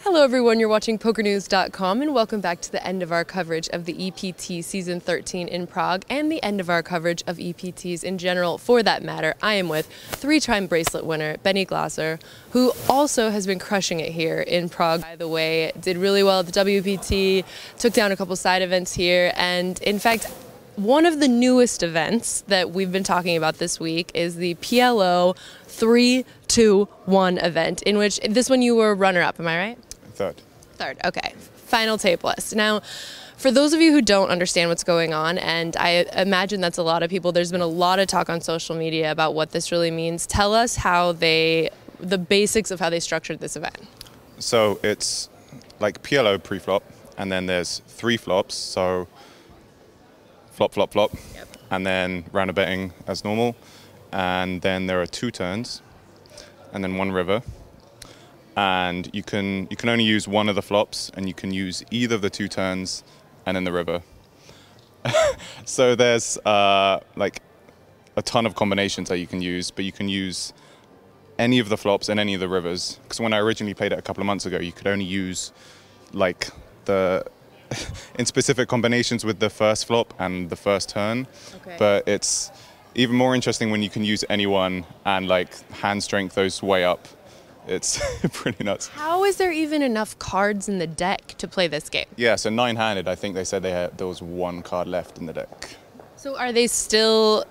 Hello everyone, you're watching PokerNews.com and welcome back to the end of our coverage of the EPT Season 13 in Prague and the end of our coverage of EPTs in general. For that matter, I am with three-time bracelet winner Benny Glaser, who also has been crushing it here in Prague. By the way, did really well at the WPT, took down a couple side events here, and in fact, one of the newest events that we've been talking about this week is the PLO 3-2-1 event, in which this one you were runner-up, am I right? Third, okay. Final tape list. Now, for those of you who don't understand what's going on, and I imagine that's a lot of people, there's been a lot of talk on social media about what this really means. Tell us how the basics of how they structured this event. So it's like PLO pre-flop, and then there's 3 flops, so flop, flop, flop, Yep. and then round of betting as normal, and then there are 2 turns, and then 1 river. And you can only use one of the flops, and you can use either of the 2 turns and then the river. So there's like a ton of combinations that you can use, but you can use any of the flops and any of the rivers. Because when I originally played it a couple of months ago, you could only use like in specific combinations with the first flop and the first turn. Okay. But it's even more interesting when you can use anyone and like hand strength those way up. It's pretty nuts. How is there even enough cards in the deck to play this game? Yeah, so 9-handed, I think they said there was 1 card left in the deck. So are they still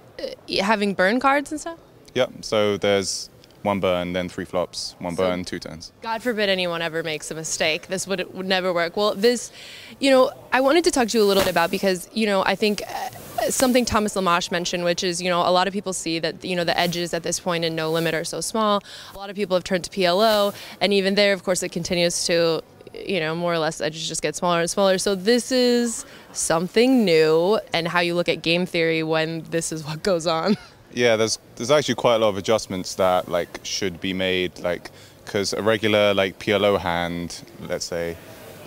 having burn cards and stuff? Yep, so there's 1 burn, then 3 flops, 1 burn, 2 turns. God forbid anyone ever makes a mistake. This would never work. Well, this, I wanted to talk to you a little bit about because, I think something Thomas Lamache mentioned, which is, a lot of people see that, the edges at this point in No Limit are so small. A lot of people have turned to PLO, and even there, of course, it continues to, more or less edges just get smaller and smaller. So this is something new, and how you look at game theory when this is what goes on. Yeah, there's actually quite a lot of adjustments that like should be made, like because a regular like PLO hand, let's say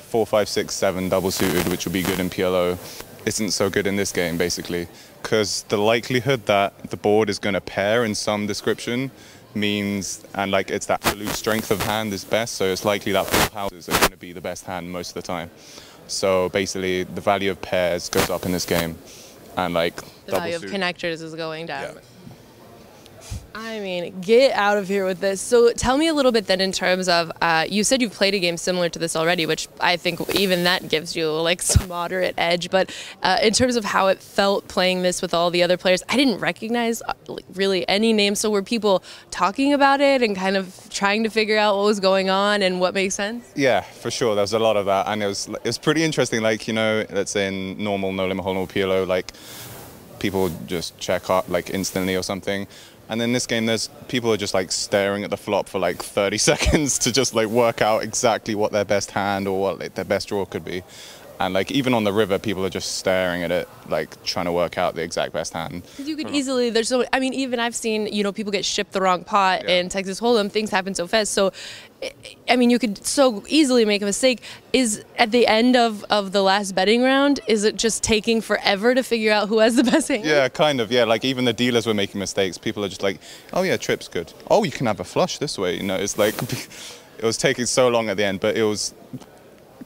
4, 5, 6, 7 double suited, which would be good in PLO, isn't so good in this game basically, because the likelihood that the board is going to pair in some description means, and like it's that absolute strength of hand is best, so it's likely that full houses are going to be the best hand most of the time. So basically the value of pairs goes up in this game, and like the value of connectors is going down. Yeah. I mean, get out of here with this. So tell me a little bit then in terms of, you said you've played a game similar to this already, which I think even that gives you like some moderate edge. But in terms of how it felt playing this with all the other players, I didn't recognize really any names. So were people talking about it and kind of trying to figure out what was going on and what makes sense? Yeah, for sure. There's a lot of that. And it was pretty interesting. Like, let's say in normal No Limit Hold'em or PLO, like people just check up like instantly or something. And then this game, there's people are just like staring at the flop for like 30 seconds to just like work out exactly what their best hand or what like, their best draw could be. And like even on the river, people are just staring at it, like trying to work out the exact best hand. Because you could easily, even I've seen, people get shipped the wrong pot in Texas Hold'em. Things happen so fast. So, I mean, you could so easily make a mistake. Is at the end of the last betting round, is it just taking forever to figure out who has the best hand? Yeah, kind of. Yeah, like even the dealers were making mistakes. People are just like, oh yeah, trip's good. Oh, you can have a flush this way. It's like, it was taking so long at the end, but it was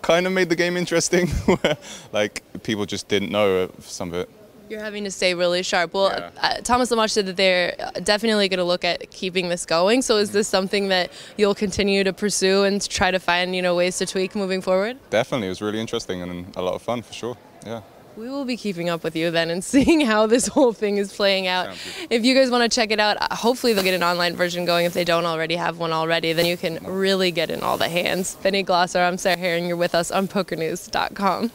kind of made the game interesting where like people just didn't know some of it. You're having to stay really sharp. Well, yeah. Thomas Lamache said that they're definitely going to look at keeping this going. So is this something that you'll continue to pursue and try to find, ways to tweak moving forward? Definitely. It was really interesting and a lot of fun for sure. Yeah. We will be keeping up with you then and seeing how this whole thing is playing out. If you guys want to check it out, hopefully they'll get an online version going. If they don't already have one already, then you can really get in all the hands. Benny Glaser, I'm Sarah Herring. You're with us on PokerNews.com.